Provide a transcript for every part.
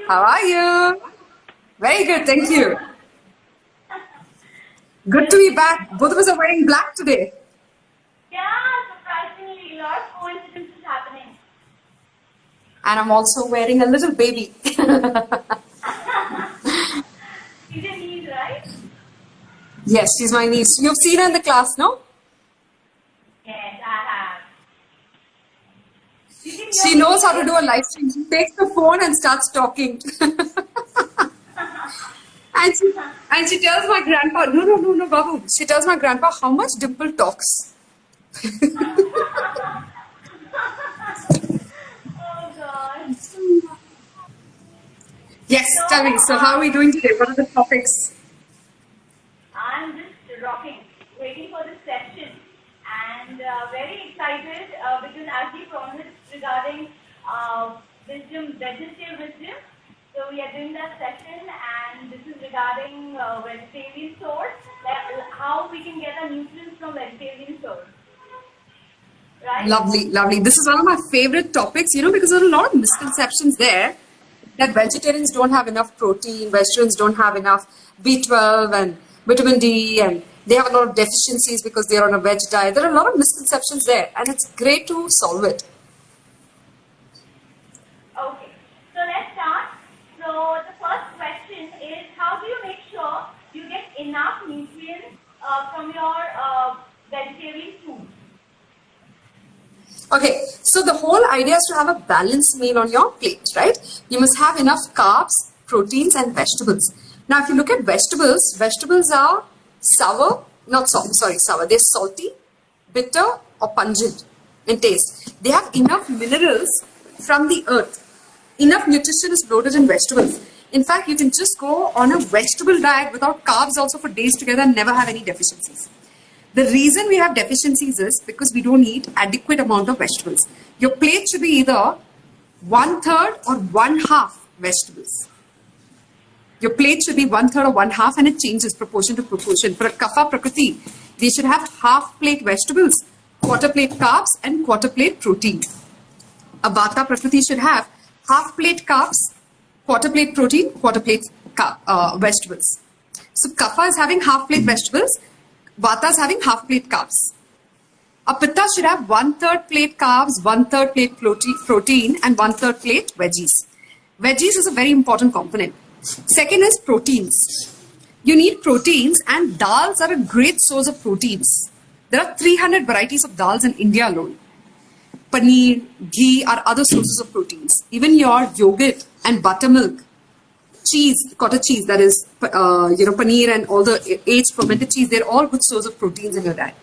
How are you? Very good, thank you. Good to be back. Both of us are wearing black today. Yeah, surprisingly, a lot of coincidences happening. And I'm also wearing a little baby. She's a niece, right? Yes, she's my niece. You've seen her in the class, no? Yes, I have. She knows how to do a live stream. She takes the phone and starts talking. And she tells my grandpa, no, Babu. She tells my grandpa how much Dimple talks. Oh God. Yes, tell me. So how are we doing today? What are the topics? I'm just rocking, waiting for this session, and very excited because as we promised regarding wisdom, vegetarian wisdom. So we are doing that session, and this is regarding vegetarian source, how we can get our nutrients from vegetarian source. Right? Lovely, lovely. This is one of my favorite topics, because there are a lot of misconceptions there that vegetarians don't have enough protein, vegetarians don't have enough B12 and vitamin D, and they have a lot of deficiencies because they're on a veg diet. There are a lot of misconceptions there, and it's great to solve it. Okay, so let's start. So the first question is, how do you make sure you get enough nutrients from your vegetarian food? Okay, so the whole idea is to have a balanced meal on your plate, right? You must have enough carbs, proteins, and vegetables. Now, if you look at vegetables, vegetables are sour, not sour, sorry, sour. They're salty, bitter, or pungent in taste. They have enough minerals from the earth. Enough nutrition is loaded in vegetables. In fact, you can just go on a vegetable diet without carbs also for days together and never have any deficiencies. The reason we have deficiencies is because we don't eat adequate amount of vegetables. Your plate should be either 1/3 or 1/2 vegetables. Your plate should be 1/3 or 1/2, and it changes proportion to proportion. For a Kapha Prakriti, they should have half plate vegetables, quarter plate carbs, and quarter plate protein. A Vata Prakriti should have half plate carbs, quarter plate protein, quarter plate vegetables. So Kapha is having half plate vegetables, Vata is having half plate carbs. A Pitta should have 1/3 plate carbs, 1/3 plate protein, and 1/3 plate veggies. Veggies is a very important component. Second is proteins. You need proteins, and dals are a great source of proteins. There are 300 varieties of dals in India alone. Paneer, ghee are other sources of proteins. Even your yogurt and buttermilk, cheese, cottage cheese, that is, paneer and all the aged fermented cheese, they're all good source of proteins in your diet.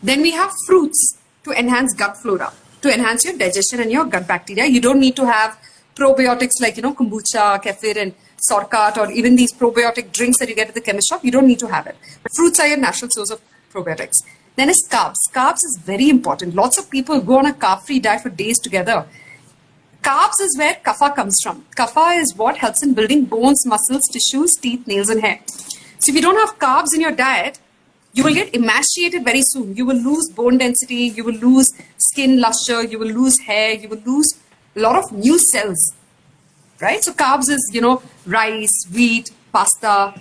Then we have fruits to enhance gut flora, to enhance your digestion and your gut bacteria. You don't need to have probiotics like, kombucha, kefir, and sorkat, or even these probiotic drinks that you get at the chemist shop. You don't need to have it. Fruits are your natural source of probiotics. Then is carbs. Carbs is very important. Lots of people go on a carb-free diet for days together. Carbs is where kapha comes from. Kapha is what helps in building bones, muscles, tissues, teeth, nails, and hair. So if you don't have carbs in your diet, you will get emaciated very soon. You will lose bone density, you will lose skin luster, you will lose hair, you will lose a lot of new cells, right? So carbs is, rice, wheat, pasta,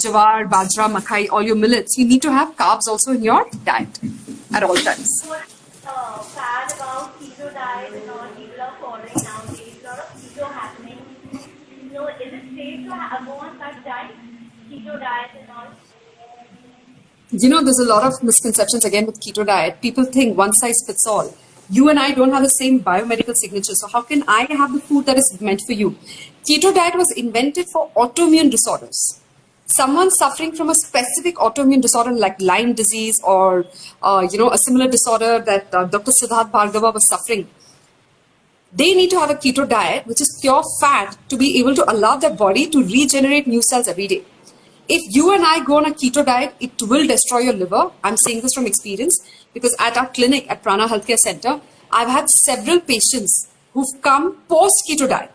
jawar, bajra, makai, all your millets. You need to have carbs also in your diet at all times. Fad about keto diet and all people are following nowadays. A lot of keto happening. So is it safe to go on such diet, keto diet and all? There's a lot of misconceptions again with keto diet. People think one size fits all. You and I don't have the same biomedical signature. So how can I have the food that is meant for you? Keto diet was invented for autoimmune disorders. Someone suffering from a specific autoimmune disorder like Lyme disease or, a similar disorder that Dr. Siddharth Bhargava was suffering, they need to have a keto diet, which is pure fat, to be able to allow their body to regenerate new cells every day. If you and I go on a keto diet, it will destroy your liver. I'm saying this from experience because at our clinic at Prana Healthcare Center, I've had several patients who've come post-keto diet.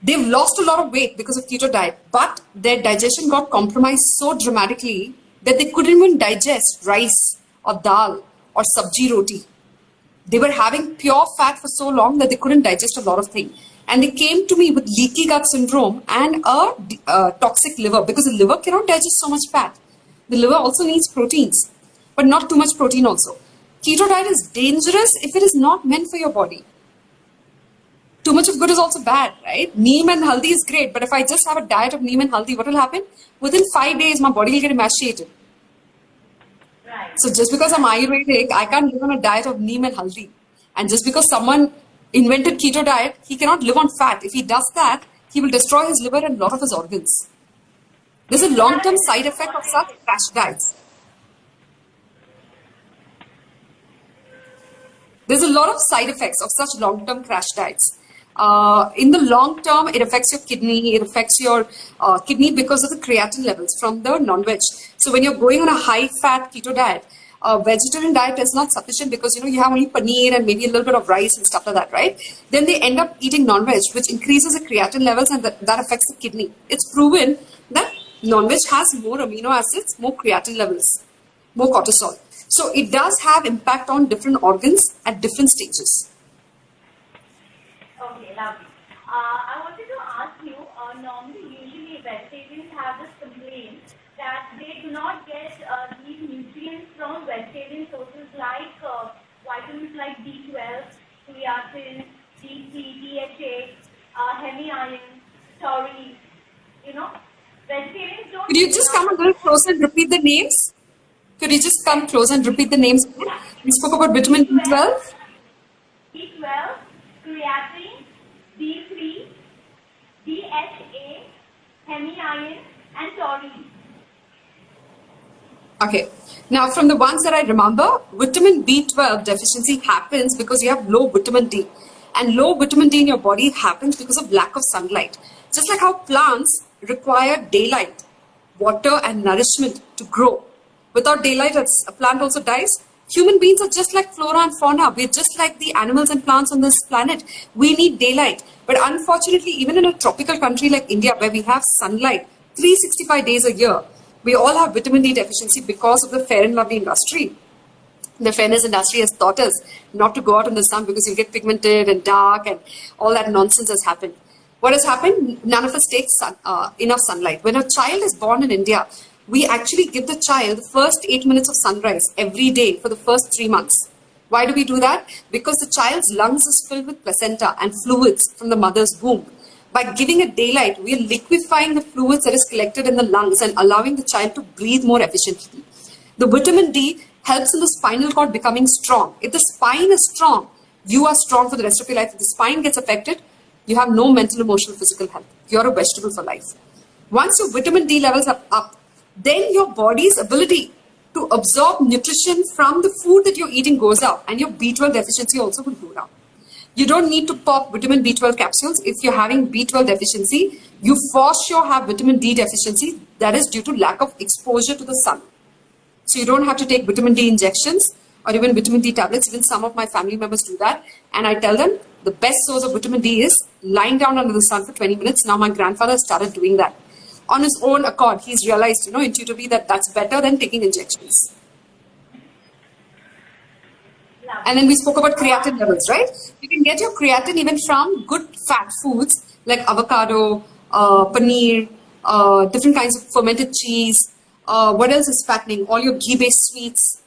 They've lost a lot of weight because of keto diet, but their digestion got compromised so dramatically that they couldn't even digest rice or dal or sabji roti. They were having pure fat for so long that they couldn't digest a lot of things. And they came to me with leaky gut syndrome and a toxic liver, because the liver cannot digest so much fat. The liver also needs proteins, but not too much protein also. Keto diet is dangerous if it is not meant for your body. Too much of good is also bad, right? Neem and haldi is great, but if I just have a diet of neem and haldi, what will happen? Within 5 days, my body will get emaciated. Right. So just because I'm Ayurvedic, I can't live on a diet of neem and haldi. And just because someone invented keto diet, he cannot live on fat. If he does that, he will destroy his liver and a lot of his organs. There's a long-term side effect of such crash diets. There's a lot of side effects of such long-term crash diets. In the long term, it affects your kidney. It affects your kidney because of the creatine levels from the non-veg. So when you're going on a high-fat keto diet, vegetarian diet is not sufficient because you have only paneer and maybe a little bit of rice and stuff like that, right? Then they end up eating non-veg, which increases the creatine levels, and that affects the kidney. It's proven that non-veg has more amino acids, more creatine levels, more cortisol. So it does have impact on different organs at different stages. Okay, lovely. I wanted to ask you, normally, usually vegetarians have this complaint that they do not get these nutrients from vegetarian sources like vitamins like B12, creatine, D3, DHA, heavy iron, taurine. Vegetarians don't. Could you just come a little closer and repeat the names? Could you just come close and repeat the names? We spoke about vitamin B12. B12, creatine, D3, DHA, hemi-iron, and taurine. Okay. Now, from the ones that I remember, vitamin B12 deficiency happens because you have low vitamin D. And low vitamin D in your body happens because of lack of sunlight. Just like how plants require daylight, water, and nourishment to grow. Without daylight, a plant also dies. Human beings are just like flora and fauna. We're just like the animals and plants on this planet. We need daylight. But unfortunately, even in a tropical country like India, where we have sunlight 365 days a year, we all have vitamin D deficiency because of the fair and lovely industry. The fairness industry has taught us not to go out in the sun because you get pigmented and dark and all that nonsense has happened. What has happened? None of us take enough sunlight. When a child is born in India, we actually give the child the first 8 minutes of sunrise every day for the first 3 months. Why do we do that? Because the child's lungs is filled with placenta and fluids from the mother's womb. By giving it daylight, we are liquefying the fluids that is collected in the lungs and allowing the child to breathe more efficiently. The vitamin D helps in the spinal cord becoming strong. If the spine is strong, you are strong for the rest of your life. If the spine gets affected, you have no mental, emotional, physical health. You're a vegetable for life. Once your vitamin D levels are up, then your body's ability to absorb nutrition from the food that you're eating goes up, and your B12 deficiency also will go down. You don't need to pop vitamin B12 capsules. If you're having B12 deficiency, you for sure have vitamin D deficiency. That is due to lack of exposure to the sun. So you don't have to take vitamin D injections or even vitamin D tablets. Even some of my family members do that. And I tell them the best source of vitamin D is lying down under the sun for 20 minutes. Now my grandfather started doing that. On his own accord, he's realized, intuitively that that's better than taking injections. And then we spoke about creatine levels, right? You can get your creatine even from good fat foods like avocado, paneer, different kinds of fermented cheese. What else is fattening? All your ghee-based sweets.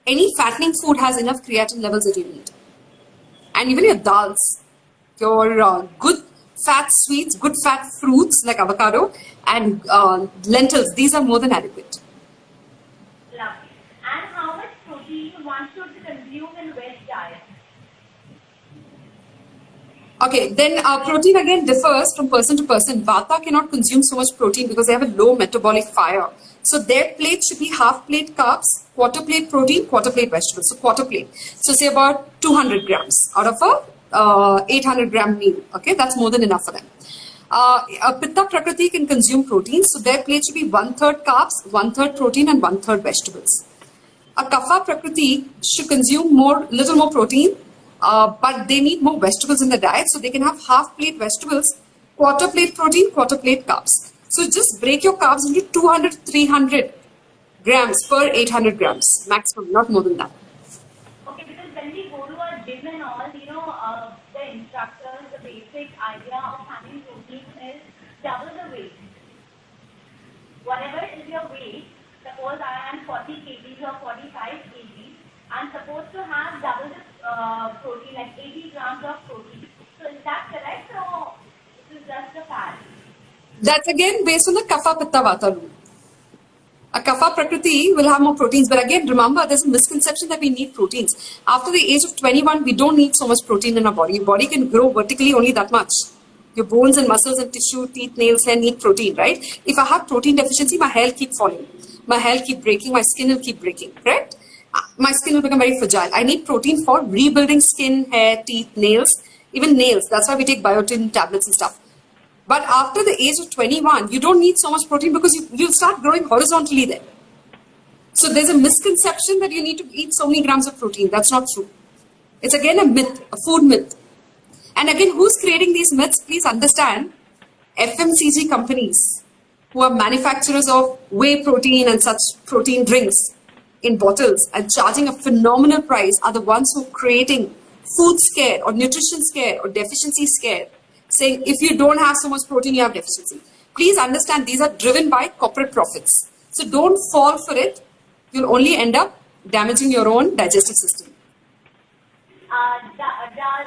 Any fattening food has enough creatine levels that you need. And even your dals, your good fat sweets, good fat fruits like avocado and lentils, these are more than adequate. Lovely. And how much protein one should consume in veg diet? Okay, then protein again differs from person to person. Vata cannot consume so much protein because they have a low metabolic fire. So their plate should be half plate carbs, quarter plate protein, quarter plate vegetables. So quarter plate. So say about 200 grams out of a 800 gram meal. Okay, that's more than enough for them. A Pitta Prakriti can consume protein. So their plate should be 1/3 carbs, 1/3 protein and 1/3 vegetables. A Kapha Prakriti should consume little more protein, but they need more vegetables in the diet. So they can have half plate vegetables, quarter plate protein, quarter plate carbs. So just break your carbs into 200, 300 grams per 800 grams maximum, not more than that. Okay, because when we go to a instructors, the basic idea of having protein is double the weight. Whatever is your weight, suppose I am 40 kgs or 45 kgs, I'm supposed to have double the protein, like 80 grams of protein. So is that correct, or this is just a fad? That's again based on the Kapha Pitta Vata rule. A Kapha Prakriti will have more proteins, but again, remember, there's a misconception that we need proteins. After the age of 21, we don't need so much protein in our body. Your body can grow vertically only that much. Your bones and muscles and tissue, teeth, nails, hair need protein, right? If I have protein deficiency, my hair will keep falling. My hair will keep breaking. My skin will keep breaking, correct? My skin will become very fragile. I need protein for rebuilding skin, hair, teeth, nails, even nails. That's why we take biotin tablets and stuff. But after the age of 21, you don't need so much protein because you'll start growing horizontally then. So there's a misconception that you need to eat so many grams of protein. That's not true. It's again a myth, a food myth. And again, who's creating these myths? Please understand, FMCG companies who are manufacturers of whey protein and such protein drinks in bottles and charging a phenomenal price are the ones who are creating food scare or nutrition scare or deficiency scare, saying if you don't have so much protein, you have deficiency. Please understand, these are driven by corporate profits. So don't fall for it. You'll only end up damaging your own digestive system.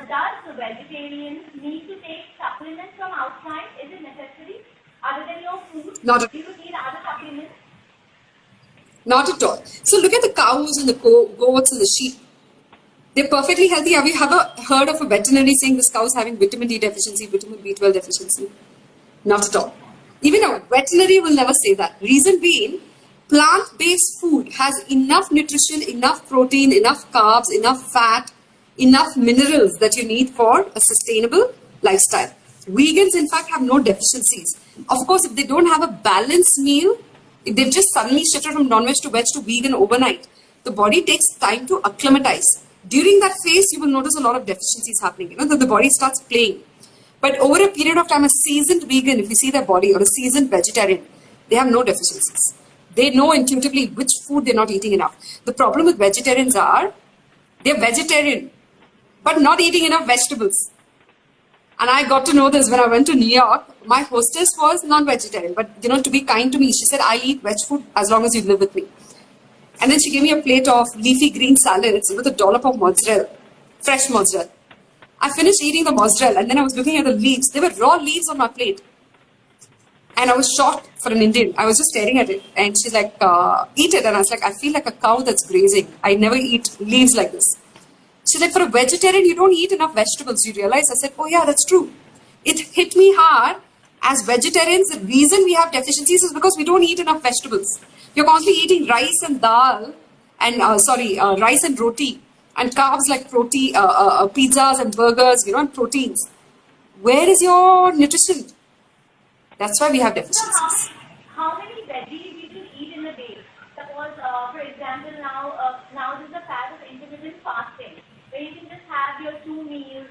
Does vegetarians need to take supplements from outside? Is it necessary? Other than your food, do you need other supplements? Not at all. So look at the cows and the goats and the sheep. They're perfectly healthy. Have you ever heard of a veterinary saying this cow is having vitamin D deficiency, vitamin B12 deficiency? Not at all. Even a veterinary will never say that. Reason being, plant-based food has enough nutrition, enough protein, enough carbs, enough fat, enough minerals that you need for a sustainable lifestyle. Vegans, in fact, have no deficiencies. Of course, if they don't have a balanced meal, if they've just suddenly shifted from non-veg to vegan overnight, the body takes time to acclimatize. During that phase, you will notice a lot of deficiencies happening, that the body starts playing. But over a period of time, a seasoned vegan, if you see their body, or a seasoned vegetarian, they have no deficiencies. They know intuitively which food they're not eating enough. The problem with vegetarians are, they're vegetarian, but not eating enough vegetables. And I got to know this when I went to New York. My hostess was non-vegetarian, but to be kind to me, she said, I'll eat veg food as long as you live with me. And then she gave me a plate of leafy green salads with a dollop of mozzarella, fresh mozzarella. I finished eating the mozzarella and then I was looking at the leaves. There were raw leaves on my plate. And I was shocked for an Indian. I was just staring at it. And she's like, eat it. And I was like, I feel like a cow that's grazing. I never eat leaves like this. She's like, for a vegetarian, you don't eat enough vegetables. You realize? I said, oh yeah, that's true. It hit me hard. As vegetarians, the reason we have deficiencies is because we don't eat enough vegetables. You're constantly eating rice and dal, and rice and roti, and carbs like pizzas and burgers, and proteins. Where is your nutrition? That's why we have deficiencies. So how many veggies you can eat in a day? Suppose, for example, now there's a fad of intermittent fasting, where you can just have your 2 meals,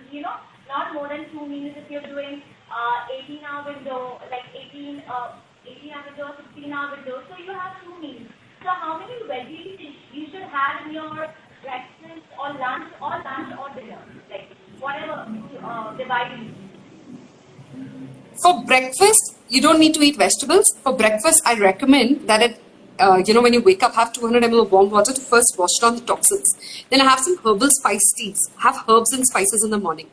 not more than 2 meals if you're doing 18-hour window, like 18-hour window or 16-hour window. So you have 2 meals. So how many veggies you should have in your breakfast or lunch or dinner? Like whatever, dividing. For breakfast, you don't need to eat vegetables. For breakfast, I recommend that when you wake up, have 200 ml of warm water to first wash down the toxins. Then I have some herbal spice teas. Have herbs and spices in the morning.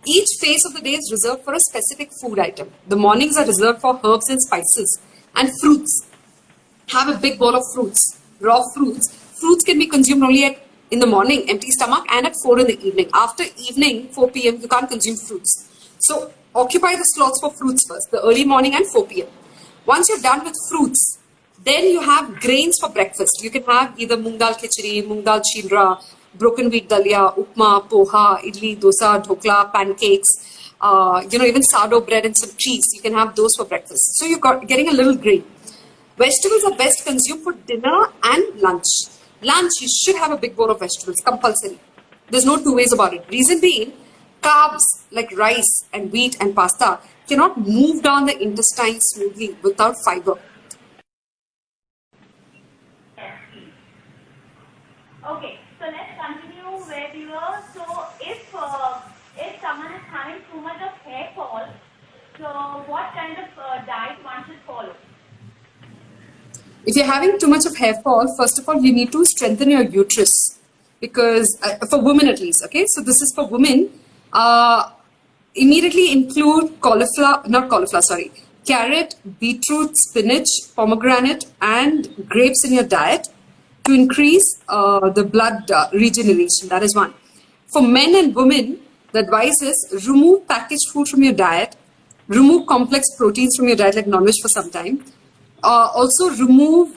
Each phase of the day is reserved for a specific food item. The mornings are reserved for herbs and spices and fruits. Have a big bowl of fruits, raw fruits. Fruits can be consumed only in the morning, empty stomach, and at 4 in the evening. After evening, 4 p.m., you can't consume fruits. So occupy the slots for fruits first, the early morning and 4 p.m. Once you're done with fruits, then you have grains for breakfast. You can have either moong dal khichdi, moong dal chilra, broken wheat dalia, upma, poha, idli, dosa, dhokla, pancakes, even sourdough bread and some cheese. You can have those for breakfast. So you're getting a little grain. Vegetables are best consumed for dinner and lunch. Lunch, you should have a big bowl of vegetables, compulsory. There's no two ways about it. Reason being, carbs like rice and wheat and pasta cannot move down the intestine smoothly without fiber. Okay, so let's continue where we were. So if too much of hair fall. So what kind of diet one should follow? If you're having too much of hair fall, first of all, you need to strengthen your uterus because for women at least, okay? So this is for women. Immediately include carrot, beetroot, spinach, pomegranate, and grapes in your diet to increase the blood regeneration. That is one. For men and women, the advice is remove packaged food from your diet, remove complex proteins from your diet like non-veg for some time. Also remove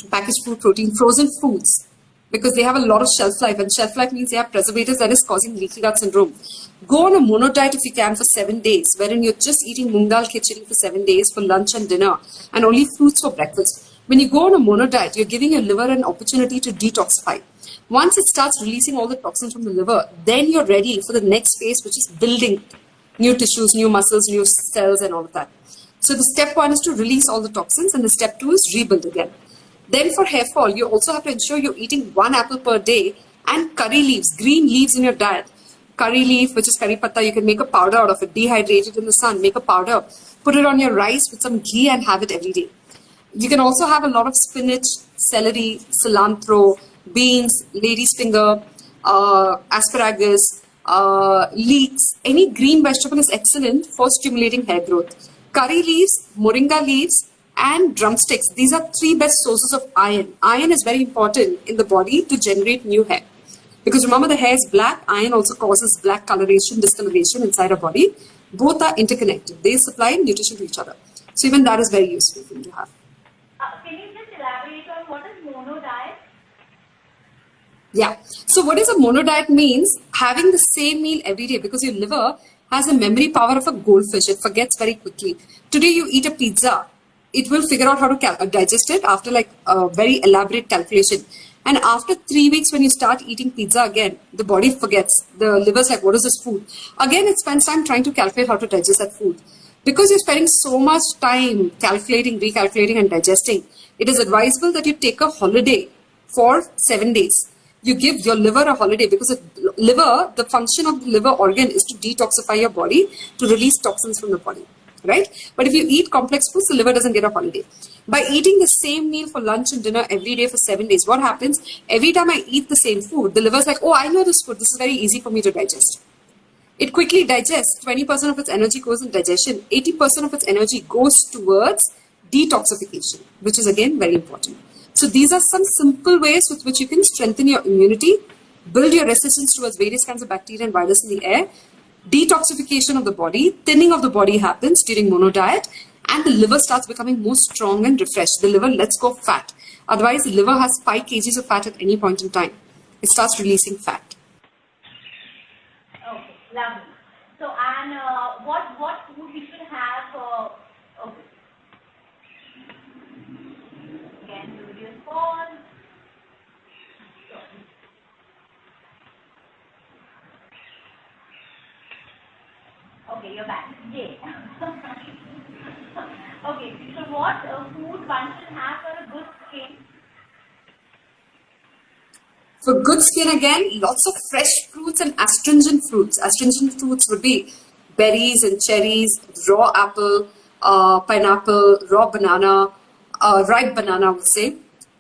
packaged food protein, frozen foods, because they have a lot of shelf life, and shelf life means they have preservatives that is causing leaky gut syndrome. Go on a mono diet if you can for 7 days, wherein you're just eating moong dal khichdi for 7 days for lunch and dinner, and only fruits for breakfast. When you go on a mono diet, you're giving your liver an opportunity to detoxify. Once it starts releasing all the toxins from the liver, then you're ready for the next phase, which is building new tissues, new muscles, new cells, and all of that. So the step 1 is to release all the toxins, and the step 2 is rebuild again. Then for hair fall, you also have to ensure you're eating 1 apple per day and curry leaves, green leaves in your diet. Curry leaf, which is curry patta, you can make a powder out of it, dehydrate it in the sun, make a powder, put it on your rice with some ghee and have it every day. You can also have a lot of spinach, celery, cilantro, beans, lady's finger, asparagus, leeks. Any green vegetable is excellent for stimulating hair growth. Curry leaves, moringa leaves, and drumsticks. These are 3 best sources of iron. Iron is very important in the body to generate new hair. Because remember, the hair is black. Iron also causes black coloration, discoloration inside our body. Both are interconnected. They supply nutrition to each other. So even that is very useful for you to have. Can you just elaborate on what is mono diet? Yeah. So what is a mono diet means? Having the same meal every day, because your liver has the memory power of a goldfish. It forgets very quickly. Today you eat a pizza. It will figure out how to digest it after like a very elaborate calculation. And after 3 weeks, when you start eating pizza again, the body forgets. The liver's like, what is this food? Again, it spends time trying to calculate how to digest that food. Because you're spending so much time calculating, recalculating, and digesting, it is advisable that you take a holiday for 7 days. You give your liver a holiday, because the function of the liver organ is to detoxify your body, to release toxins from the body. Right? But if you eat complex foods, the liver doesn't get a holiday. By eating the same meal for lunch and dinner every day for 7 days, what happens? Every time I eat the same food, the liver's like, oh, I know this food. This is very easy for me to digest. It quickly digests. 20% of its energy goes in digestion. 80% of its energy goes towards detoxification, which is again very important. So these are some simple ways with which you can strengthen your immunity, build your resistance towards various kinds of bacteria and virus in the air. Detoxification of the body, thinning of the body happens during mono diet, and the liver starts becoming more strong and refreshed. The liver lets go of fat. Otherwise, the liver has 5 kgs of fat at any point in time. It starts releasing fat. Okay, lovely. So, and what food we should have? Okay. Again, video pause. Okay, you're back. Yay. Okay, so what food one should have for a good skin? For good skin, again, lots of fresh fruits and astringent fruits. Astringent fruits would be berries and cherries, raw apple, pineapple, raw banana, ripe banana, I would say.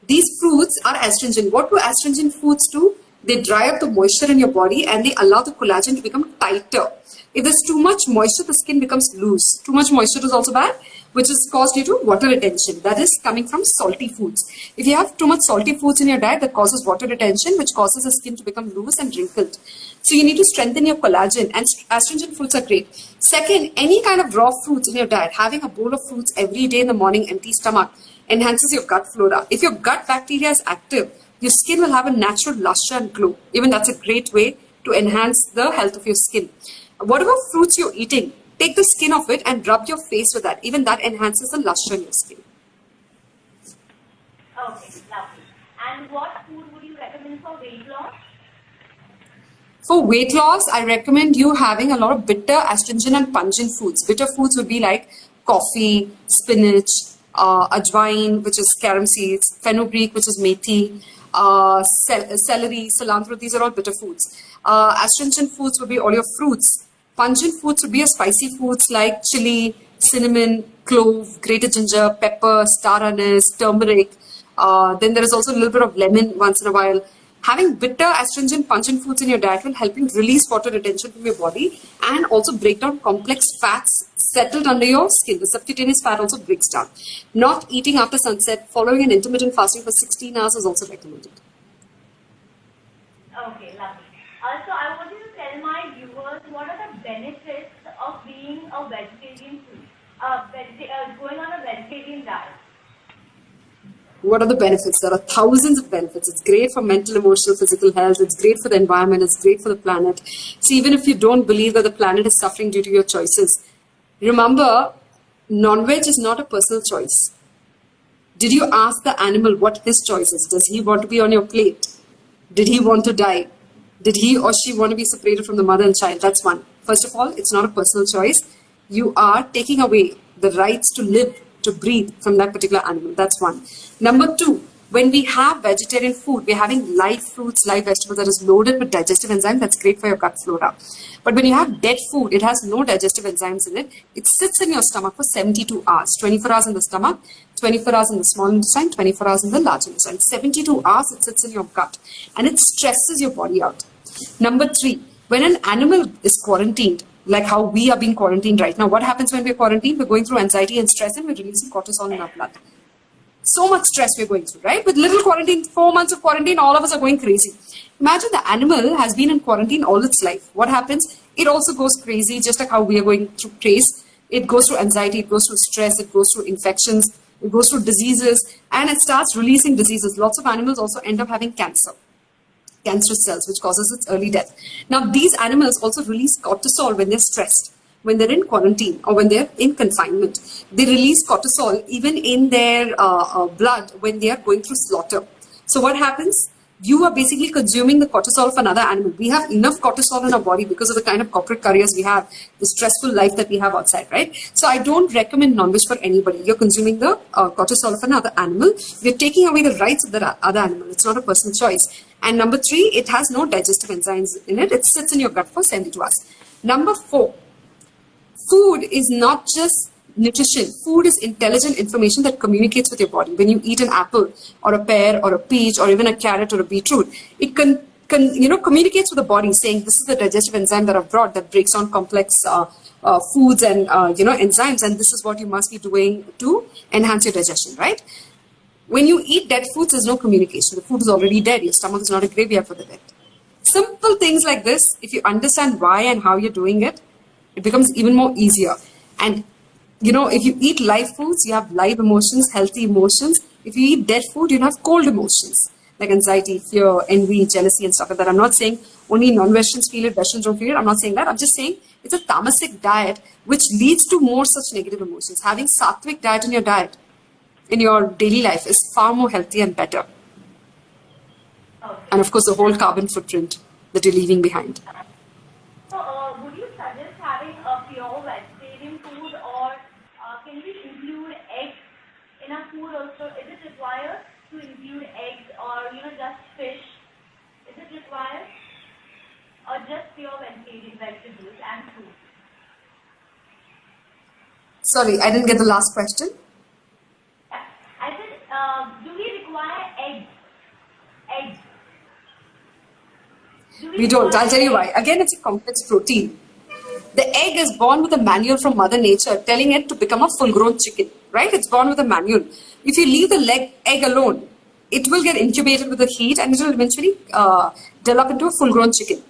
These fruits are astringent. What do astringent foods do? They dry up the moisture in your body and they allow the collagen to become tighter. If there's too much moisture, the skin becomes loose. Too much moisture is also bad, which is caused due to water retention. That is coming from salty foods. If you have too much salty foods in your diet, that causes water retention, which causes the skin to become loose and wrinkled. So you need to strengthen your collagen, and astringent fruits are great. Second, any kind of raw fruits in your diet, having a bowl of fruits every day in the morning, empty stomach, enhances your gut flora. If your gut bacteria is active, your skin will have a natural luster and glow. Even that's a great way to enhance the health of your skin. Whatever fruits you're eating, take the skin of it and rub your face with that. Even that enhances the luster in your skin. Okay, lovely. And what food would you recommend for weight loss? For weight loss, I recommend you having a lot of bitter, astringent and pungent foods. Bitter foods would be like coffee, spinach, ajwain, which is carom seeds, fenugreek, which is methi, celery, cilantro. These are all bitter foods. Astringent foods would be all your fruits, Pungent foods would be your spicy foods like chili, cinnamon, clove, grated ginger, pepper, star anise, turmeric. Then there is also a little bit of lemon once in a while. Having bitter, astringent, pungent foods in your diet will help you release water retention from your body and also break down complex fats settled under your skin. The subcutaneous fat also breaks down. Not eating after sunset, following an intermittent fasting for 16 hours is also recommended. Okay, lovely. So I want you to tell my viewers what are the benefits of being a vegetarian food, going on a vegetarian diet. What are the benefits? There are thousands of benefits. It's great for mental, emotional, physical health. It's great for the environment. It's great for the planet. So even if you don't believe that the planet is suffering due to your choices, remember, non-veg is not a personal choice. Did you ask the animal what his choice is? Does he want to be on your plate? Did he want to die? Did he or she want to be separated from the mother and child? That's one. First of all, it's not a personal choice. You are taking away the rights to live, to breathe from that particular animal. That's one. Number two, when we have vegetarian food, we're having live fruits, live vegetables that is loaded with digestive enzymes. That's great for your gut flora. But when you have dead food, it has no digestive enzymes in it. It sits in your stomach for 72 hours. 24 hours in the stomach, 24 hours in the small intestine, 24 hours in the large intestine. 72 hours it sits in your gut and it stresses your body out. Number three, when an animal is quarantined, like how we are being quarantined right now, what happens when we're quarantined? We're going through anxiety and stress and we're releasing cortisol in our blood. So much stress we're going through, right? With little quarantine, 4 months of quarantine, all of us are going crazy. Imagine the animal has been in quarantine all its life. What happens? It also goes crazy, just like how we are going through craze. It goes through anxiety, it goes through stress, it goes through infections, it goes through diseases, and it starts releasing diseases. Lots of animals also end up having cancerous cells, which causes its early death. Now, these animals also release cortisol when they're stressed, when they're in quarantine or when they're in confinement. They release cortisol even in their blood when they are going through slaughter. So what happens? You are basically consuming the cortisol of another animal. We have enough cortisol in our body because of the kind of corporate careers we have, the stressful life that we have outside, right? So I don't recommend non-veg for anybody. You're consuming the cortisol of another animal. You're taking away the rights of the other animal. It's not a personal choice. And number three, it has no digestive enzymes in it. It sits in your gut for 72 hours. Number four, food is not just nutrition. Food is intelligent information that communicates with your body. When you eat an apple or a pear or a peach or even a carrot or a beetroot, it communicates with the body saying this is the digestive enzyme that I've brought that breaks down complex foods and enzymes, and this is what you must be doing to enhance your digestion, right? When you eat dead foods, there's no communication. The food is already dead. Your stomach is not a graveyard for the dead. Simple things like this, if you understand why and how you're doing it, it becomes even more easier. And if you eat live foods, you have live emotions, healthy emotions. If you eat dead food, you have cold emotions like anxiety, fear, envy, jealousy, and stuff like that. I'm not saying only non-Westerners feel it, Westerns don't feel it. I'm not saying that. I'm just saying it's a tamasic diet which leads to more such negative emotions. Having sattvic diet in your diet, in your daily life, is far more healthy and better. Okay. And of course, the whole carbon footprint that you're leaving behind. So, would you suggest having a pure vegetarian food, or can we include eggs in our food also? Is it required to include eggs, or just fish? Is it required, or just pure vegetarian vegetables and fruit? Sorry, I didn't get the last question. I said, do we require eggs? Eggs. We don't. I'll tell you why. Again, it's a complex protein. The egg is born with a manual from Mother Nature telling it to become a full-grown chicken, right? It's born with a manual. If you leave the egg alone, it will get incubated with the heat and it will eventually develop into a full-grown chicken.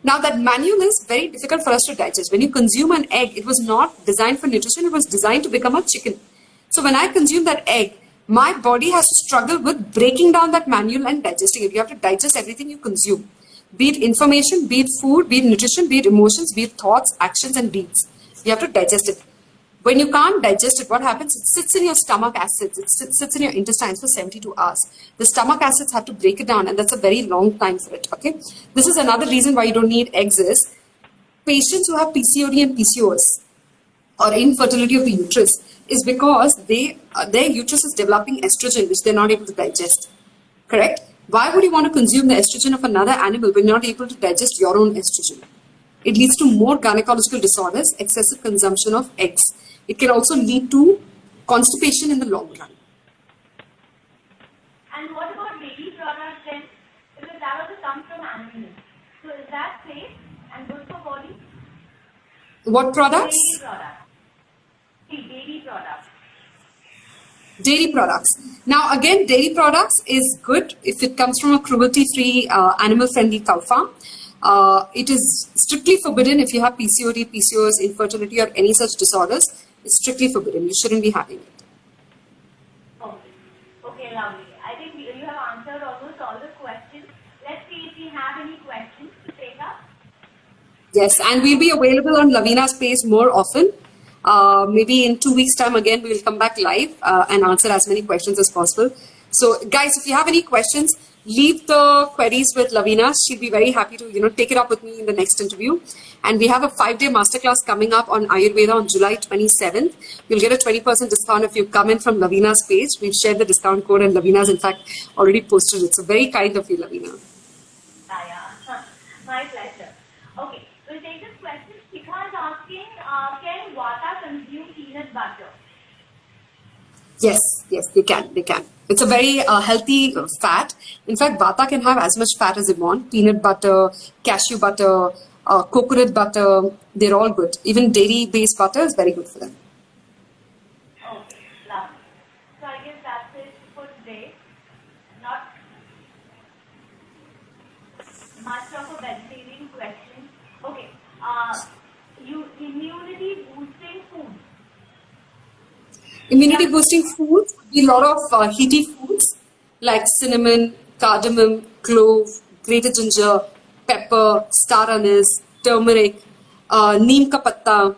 Now, that manual is very difficult for us to digest. When you consume an egg, it was not designed for nutrition. It was designed to become a chicken. So when I consume that egg, my body has to struggle with breaking down that manual and digesting it. You have to digest everything you consume. Be it information, be it food, be it nutrition, be it emotions, be it thoughts, actions, and deeds. You have to digest it. When you can't digest it, what happens? It sits in your stomach acids. It sits in your intestines for 72 hours. The stomach acids have to break it down, and that's a very long time for it, okay? This is another reason why you don't need eggs is patients who have PCOD and PCOS or infertility of the uterus is because their uterus is developing estrogen, which they're not able to digest, correct? Why would you want to consume the estrogen of another animal when you're not able to digest your own estrogen? It leads to more gynecological disorders, excessive consumption of eggs. It can also lead to constipation in the long run. And what about baby products then? Because that also comes from animals. So is that safe and good for body? What products? Baby products. Baby products. Dairy products. Now again, dairy products is good if it comes from a cruelty-free, animal-friendly cow farm. It is strictly forbidden if you have PCOD, PCOS, infertility, or any such disorders. It's strictly forbidden. You shouldn't be having it. Okay, lovely. I think you have answered almost all the questions. Let's see if we have any questions to take up. Yes, and we'll be available on Lavina's page more often. Maybe in 2 weeks' time again, we will come back live and answer as many questions as possible. So guys, if you have any questions, leave the queries with Lavina. She'll be very happy to, take it up with me in the next interview. And we have a 5-day masterclass coming up on Ayurveda on July 27th. You'll get a 20% discount if you come in from Lavina's page. We've shared the discount code and Lavina's in fact already posted it. So very kind of you, Lavina. Yeah. My pleasure. Okay, we'll take this question. Shikha is asking, can Vata consume peanut butter? Yes, they can. It's a very healthy fat. In fact, Vata can have as much fat as it wants. Peanut butter, cashew butter, coconut butter, they're all good. Even dairy-based butter is very good for them. Okay, lovely. So I guess that's it for today. Not much of a vegetarian question. Okay, immunity boosting food. Immunity boosting foods would be a lot of heaty foods like cinnamon, cardamom, clove, grated ginger, pepper, star anise, turmeric, neem ka patta,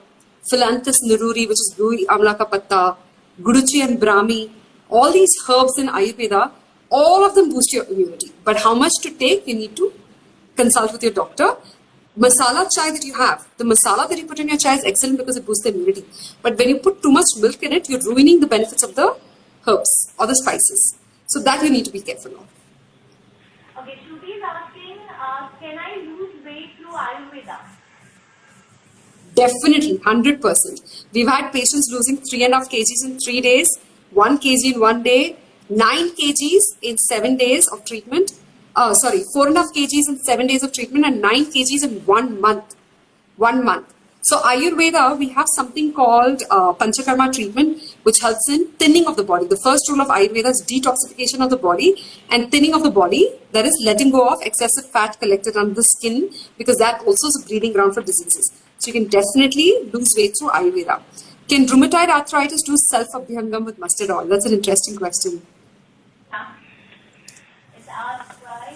Philanthus niruri, which is blue amla ka patta, guduchi and brahmi. All these herbs in Ayurveda, all of them boost your immunity. But how much to take, you need to consult with your doctor. Masala chai that you have, the masala that you put in your chai is excellent because it boosts the immunity. But when you put too much milk in it, you're ruining the benefits of the herbs or the spices. So that you need to be careful of. Okay, Shruti is asking, can I lose weight through Ayurveda? Definitely, 100%. We've had patients losing 3.5 kgs in 3 days, 1 kg in 1 day, 9 kgs in 7 days of treatment. 4.5 kgs in 7 days of treatment and 9 kgs in 1 month. 1 month. So Ayurveda, we have something called Panchakarma treatment, which helps in thinning of the body. The first rule of Ayurveda is detoxification of the body and thinning of the body. That is letting go of excessive fat collected under the skin, because that also is a breeding ground for diseases. So you can definitely lose weight through Ayurveda. Can rheumatoid arthritis do self-abhyangam with mustard oil? That's an interesting question. It's asked by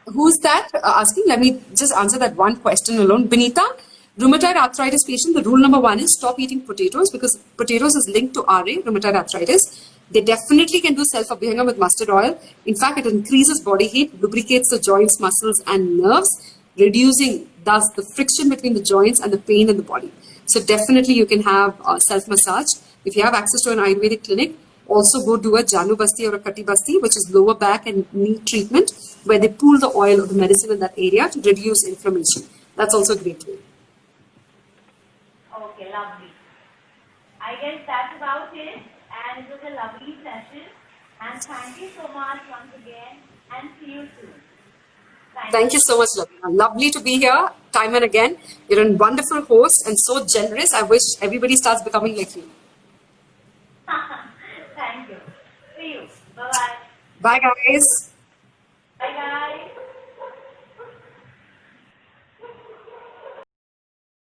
Who's that asking? Let me just answer that one question alone. Benita, rheumatoid arthritis patient, the rule number 1 is stop eating potatoes, because potatoes is linked to RA, rheumatoid arthritis. They definitely can do self-abhyangam with mustard oil. In fact, it increases body heat, lubricates the joints, muscles and nerves, reducing thus the friction between the joints and the pain in the body. So definitely you can have self-massage. If you have access to an Ayurvedic clinic, also go do a Janu Basti or a Kati Basti, which is lower back and knee treatment, where they pool the oil or the medicine in that area to reduce inflammation. That's also a great way. Okay, lovely. I guess that's about it, and it was a lovely session. And thank you so much once again, and see you soon. Thank you so much, Lavina. Lovely to be here time and again. You're a wonderful host and so generous. I wish everybody starts becoming like you. Thank you. See you. Bye-bye. Bye, guys.